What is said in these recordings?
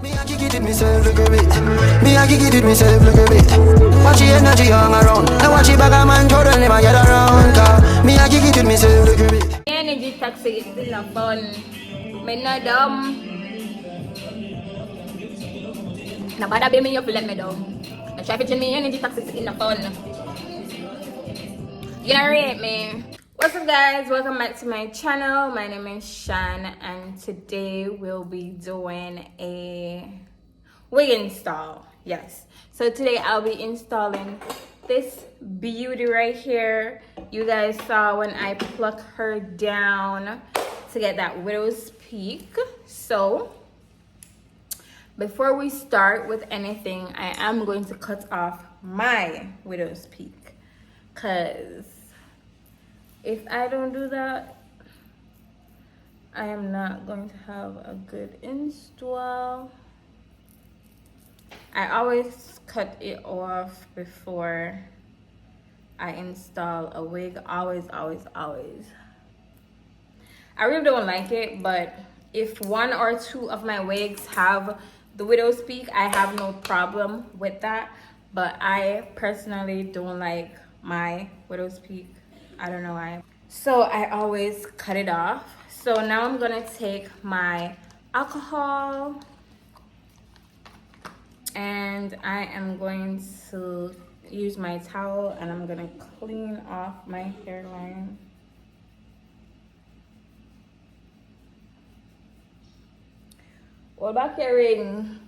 Me I kick it with myself, look a bit. Me I kick it with myself, look a bit. Watch the energy hang around. I watch it back a man throw them never get around. Cause me I kick it with myself, look a bit. Energy toxic is still not fun. Me not dumb. No bother be me, you feel let me down. I try to tell me energy toxic is still not fun. You gonna rate me. What's up guys, welcome back to my channel. My name is Shan and today we'll be doing a wig install. Yes, so today I'll be installing this beauty right here. You guys saw when I pluck her down to get that widow's peak. So before we start with anything, I am going to cut off my widow's peak, because if I don't do that, I am not going to have a good install. I always cut it off before I install a wig. Always. I really don't like it, but if one or two of my wigs have the widow's peak, I have no problem with that. But I personally don't like my widow's peak. I don't know why. So I always cut it off. So now I'm gonna take my alcohol and I am going to use my towel and I'm gonna clean off my hairline. What about your ring?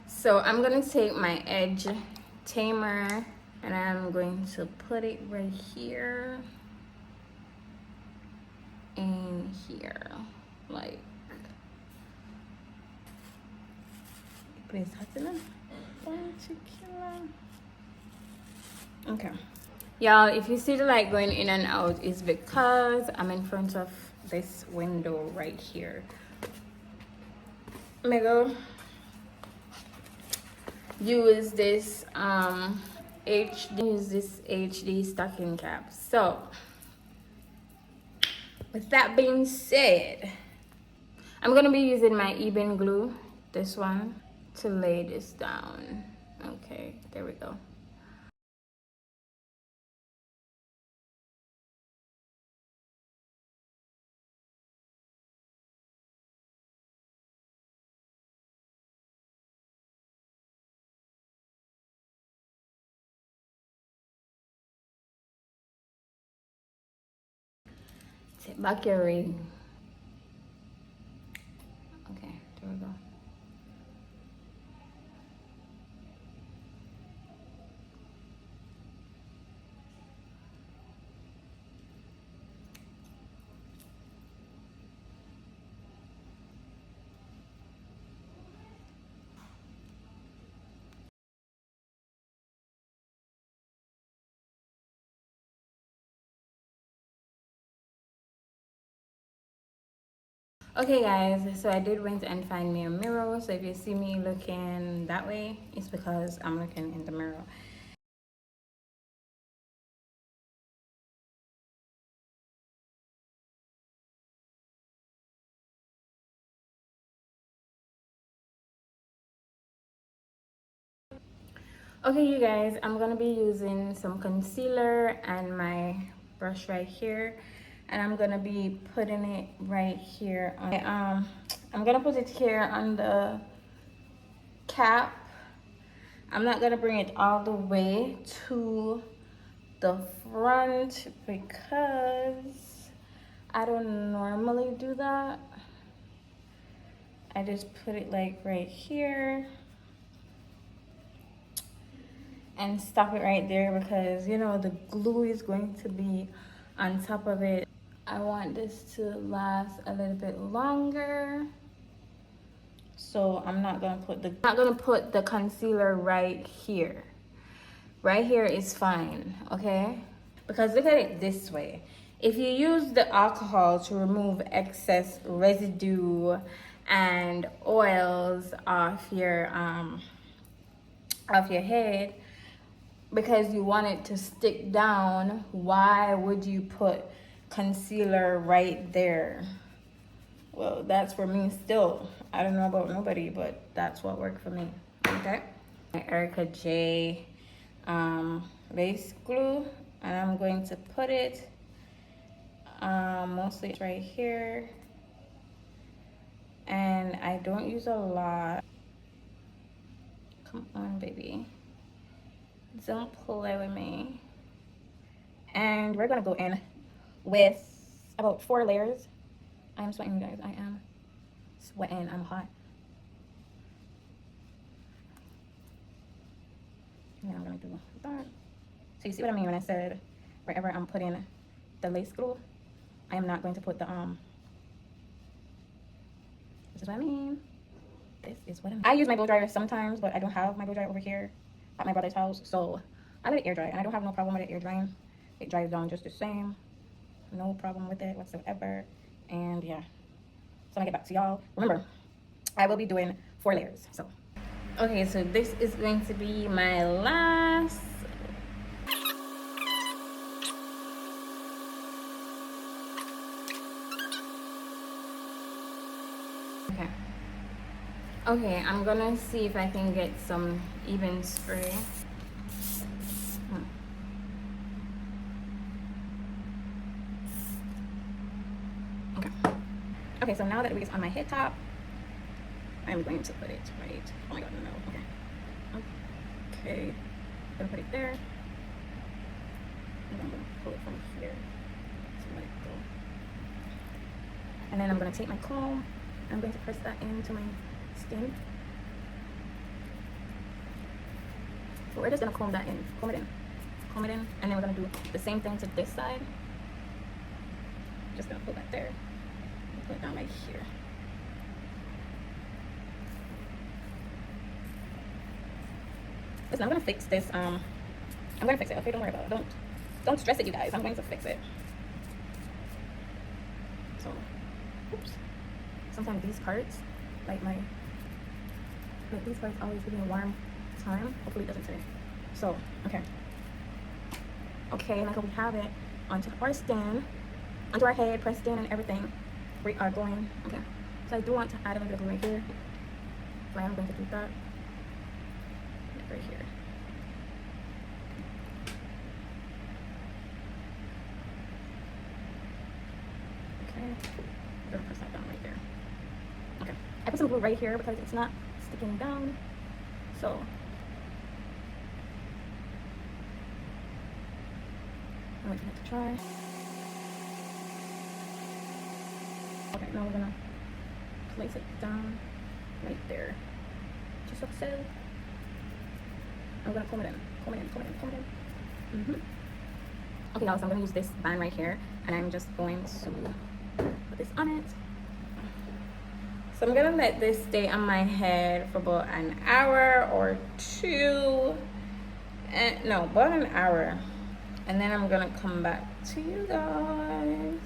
So I'm gonna take my edge tamer and I'm going to put it right here and here, like, please okay. Y'all, if you see the light going in and out, it's because I'm in front of this window right here. I'm gonna go use this HD stocking cap. So with that being said, I'm gonna be using my Eben glue, this one, to lay this down. Okay, there we go. Take back your ring. Okay, there we go. Okay guys, so I did went and find me a mirror. So if you see me looking that way, it's because I'm looking in the mirror. Okay you guys, I'm gonna be using some concealer and my brush right here, and I'm gonna be putting it right here on I'm gonna put it here on the cap. I'm not gonna bring it all the way to the front because I don't normally do that. I just put it like right here and stop it right there because, you know, the glue is going to be on top of it. I want this to last a little bit longer, so I'm not gonna put the concealer right here. Right here is fine, okay? Because look at it this way. If you use the alcohol to remove excess residue and oils off your head, because you want it to stick down, why would you put concealer right there? Well, that's for me still. I don't know about nobody, but that's what worked for me. Okay. My Erica J lace glue, and I'm going to put it mostly right here. And I don't use a lot. Come on, baby. Don't play with me. And we're gonna go in with about 4 layers. I am sweating, you guys. I am sweating. I'm hot. And I'm gonna do that. So you see what I mean when I said wherever I'm putting the lace glue, I am not going to put the this is what I mean. This is what I mean. I use my blow dryer sometimes, but I don't have my blow dryer over here at my brother's house, so I let it air dry, and I don't have no problem with it air drying. It dries down just the same. No problem with it whatsoever. And yeah, so I'm gonna get back to y'all. Remember, I will be doing 4 layers. So okay, so this is going to be my last. Okay, I'm gonna see if I can get some even spray. Okay, so now that it is on my head top, I'm going to put it right. Oh my god, no. Okay, I'm gonna put it there. And I'm gonna pull it from here. So let it go. And then I'm gonna take my comb. I'm going to press that into my skin. So we're just gonna comb that in, comb it in, and then we're gonna do the same thing to this side. Just gonna put that there, and put it down right here. Listen, I'm gonna fix this. I'm gonna fix it. Okay, don't worry about it. Don't stress it, you guys. I'm going to fix it. So, oops. Sometimes these parts, like these parts always give me a warm time. Hopefully it doesn't today. So, okay. Okay, now we have it onto our stand, onto our head, pressed in and everything. We are going, okay. So I do want to add a little bit of glue right here. So I am going to do that. Right here. Okay. I'm gonna press that down right there. Okay. I put some glue right here because it's not sticking down. So I'm going to try. Okay, now we're gonna place it down right there. Just like so. I'm gonna comb it in, comb it in, comb it in, comb it in. Okay, now so I'm gonna use this band right here, and I'm just going to put this on it. So I'm gonna let this stay on my head for about an hour or 2. And no, about an hour. And then I'm gonna come back to you guys.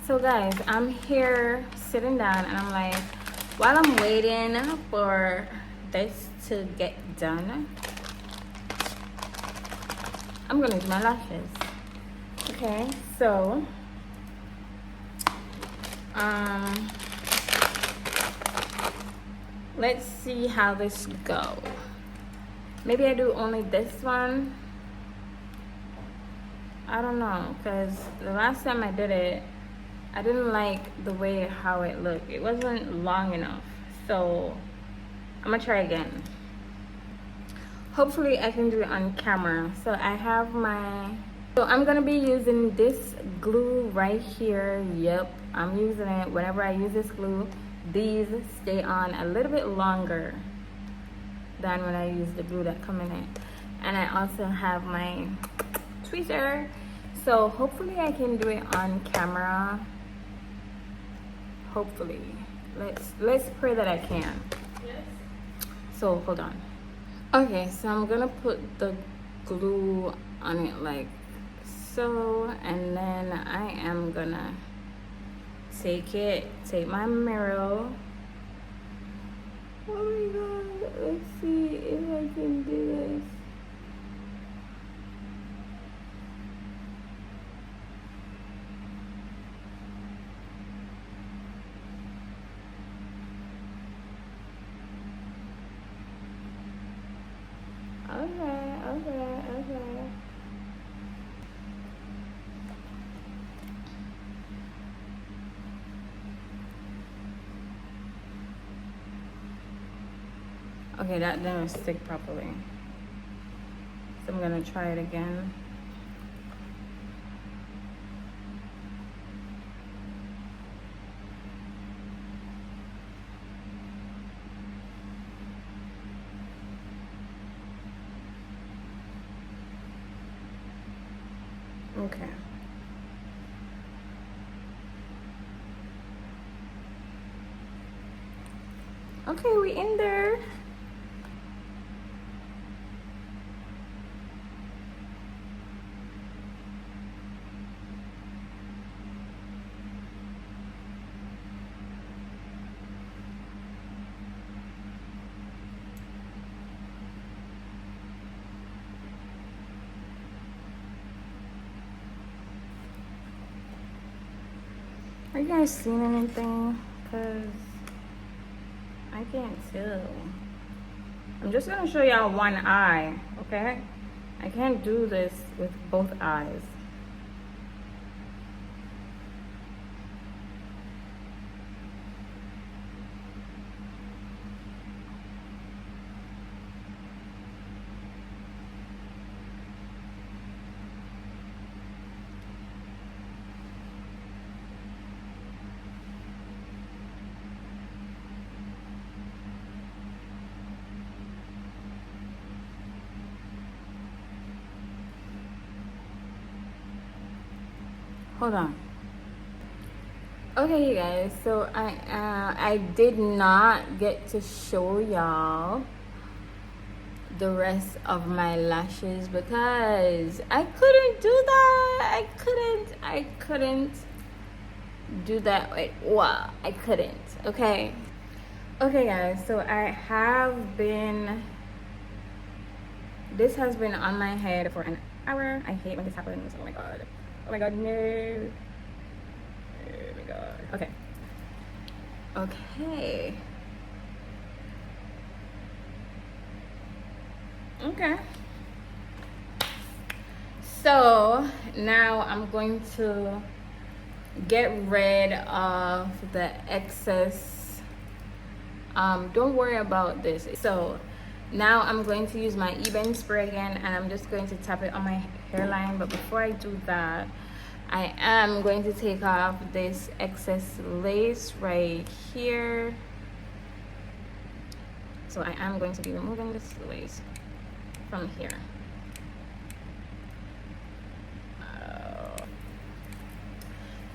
So guys, I'm here sitting down and I'm like, while I'm waiting for this to get done, I'm gonna do my lashes. Okay, so let's see how this goes. Maybe I do only this one. I don't know, because the last time I did it, I didn't like the way how it looked. It wasn't long enough. So I'm gonna try again. Hopefully I can do it on camera. So I have so I'm gonna be using this glue right here. Yep, I'm using it. Whenever I use this glue, these stay on a little bit longer than when I use the glue that come in it. And I also have my tweezer. So hopefully I can do it on camera. Hopefully. Let's pray that I can. Yes. So hold on. Okay, so I'm gonna put the glue on it like so, and then I am gonna take my mirror. Oh my god, let's see if I can do this. Okay. Okay, that didn't stick properly. So I'm gonna try it again. Okay. Okay, we in there. Are you guys seeing anything? Cause I can't tell. I'm just gonna show y'all one eye, okay? I can't do this with both eyes. Hold on. Okay, you guys, so I did not get to show y'all the rest of my lashes because I couldn't do that. I couldn't do that. Wait, wow, I couldn't. Okay, guys, so this has been on my head for an hour. I hate when this happens. Oh my god, no. Oh my god. Okay, so now I'm going to get rid of the excess. Don't worry about this. So now I'm going to use my Ebin spray again, and I'm just going to tap it on my hairline. But before I do that, I am going to take off this excess lace right here. So I am going to be removing this lace from here.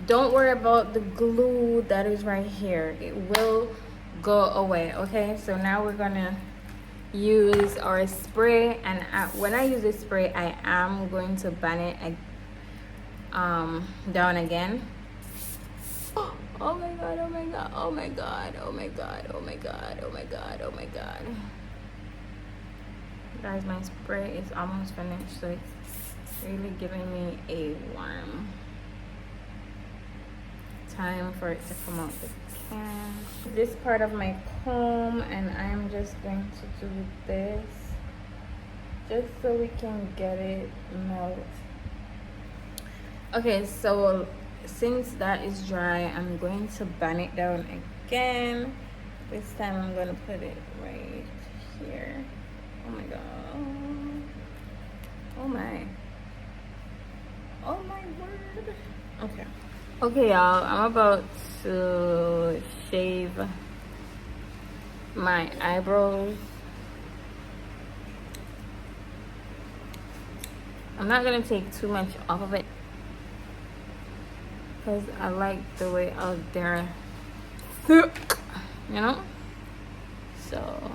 Don't worry about the glue that is right here. It will go away, okay? So now we're gonna use our spray, and when I use this spray, I am going to ban it down again. Oh my god, oh my god, oh my god, oh my god, oh my god, oh my god, oh my god. Guys, my spray is almost finished, so it's really giving me a warm time for it to come out the can. This part of my comb, and I'm just going to do this just so we can get it melt. Okay, so since that is dry, I'm going to ban it down again. This time I'm going to put it right here. Oh my god. Oh my word. Okay, y'all, I'm about to shave my eyebrows. I'm not gonna take too much off of it because I like the way out there, you know? So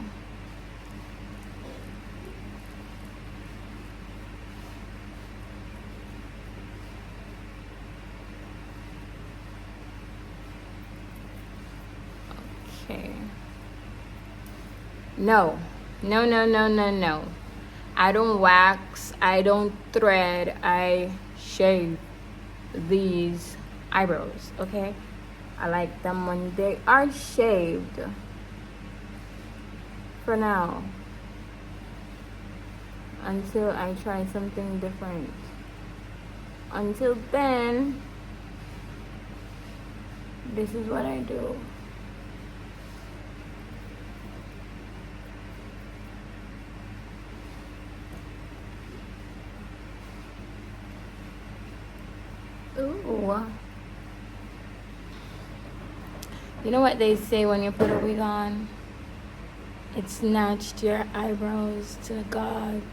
okay. No. I don't wax, I don't thread, I shave these eyebrows, okay? I like them when they are shaved. For now. until I try something different. Until then, this is what I do. Ooh. You know what they say when you put a wig on? It snatched your eyebrows to the gods.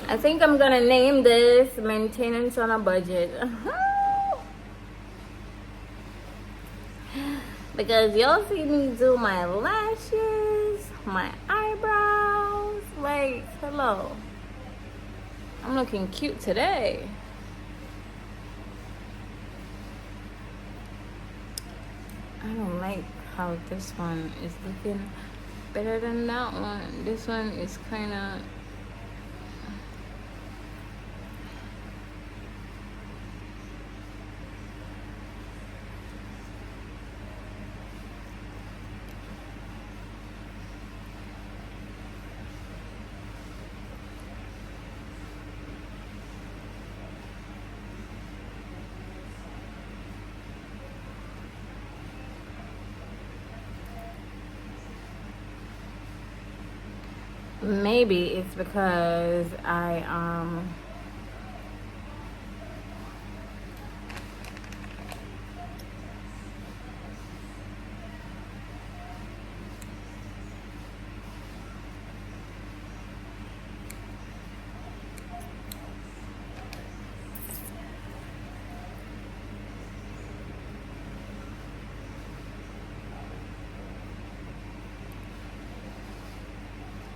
I think I'm gonna name this Maintenance on a Budget. Because y'all see me do my lashes, my eyebrows. Like, hello. I'm looking cute today. I don't like how this one is looking better than that one. This one is kind of... Maybe it's because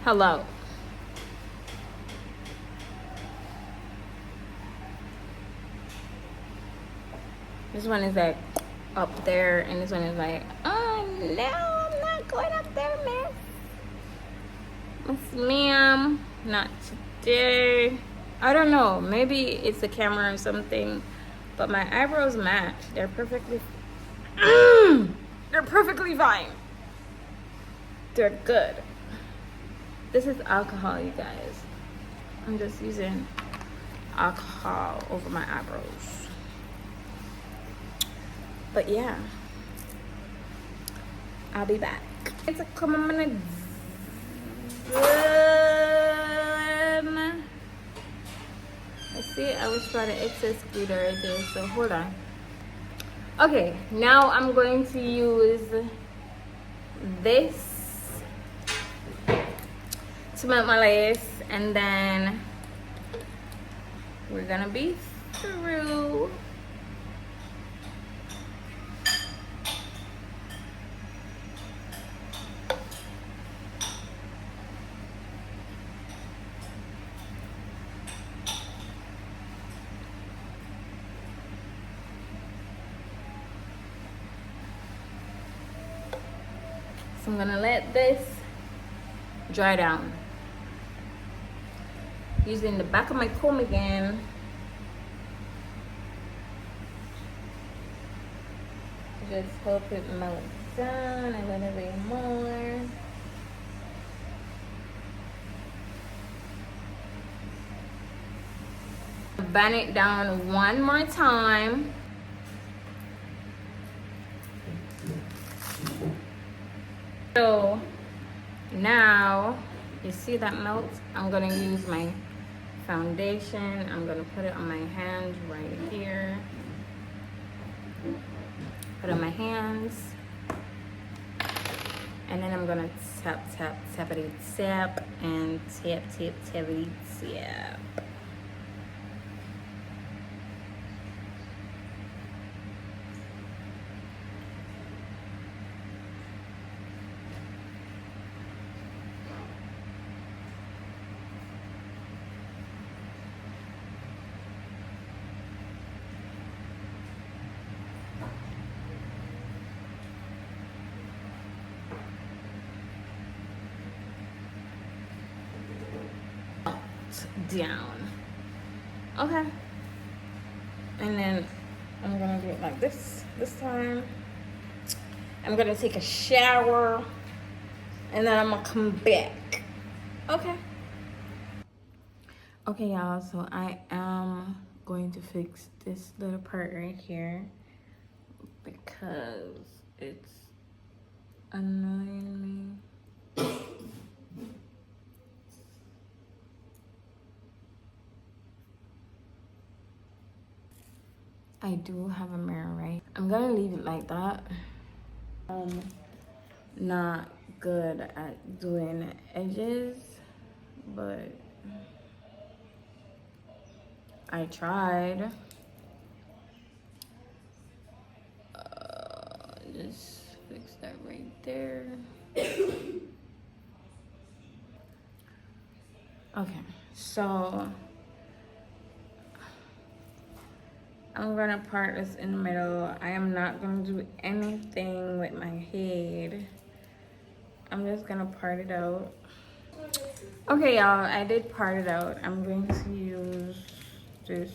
hello. This one is like up there, and this one is like, oh no, I'm not going up there, miss. Ma'am, not today. I don't know, maybe it's the camera or something, but my eyebrows match. They're perfectly, they're perfectly fine. They're good. This is alcohol, you guys. I'm just using alcohol over my eyebrows. But yeah, I'll be back. It's a couple minutes. Let's see, I was trying to excess glitter right there, so hold on. Okay, now I'm going to use this to melt my lace, and then we're gonna be through. So I'm gonna let this dry down. Using the back of my comb again. Just hope it melts down a little bit more. Bend it down one more time. So now you see that melt. I'm gonna use my foundation. I'm gonna put it on my hand right here. Put it on my hands, and then I'm gonna tap, tap, tappity tap, and tap, tap, tappity tap. down. Okay. And then I'm gonna do it like this time. I'm gonna take a shower and then I'm gonna come back. Okay. Okay, y'all, so I am going to fix this little part right here because it's annoying me. I do have a mirror, right? I'm gonna leave it like that. Not good at doing edges, but I tried. Just fix that right there. Okay, so I'm gonna part this in the middle. I am not gonna do anything with my head. I'm just gonna part it out. Okay, y'all, I did part it out. I'm going to use this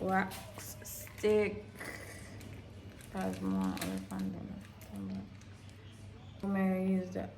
wax stick. Has more other fun than I'm gonna use the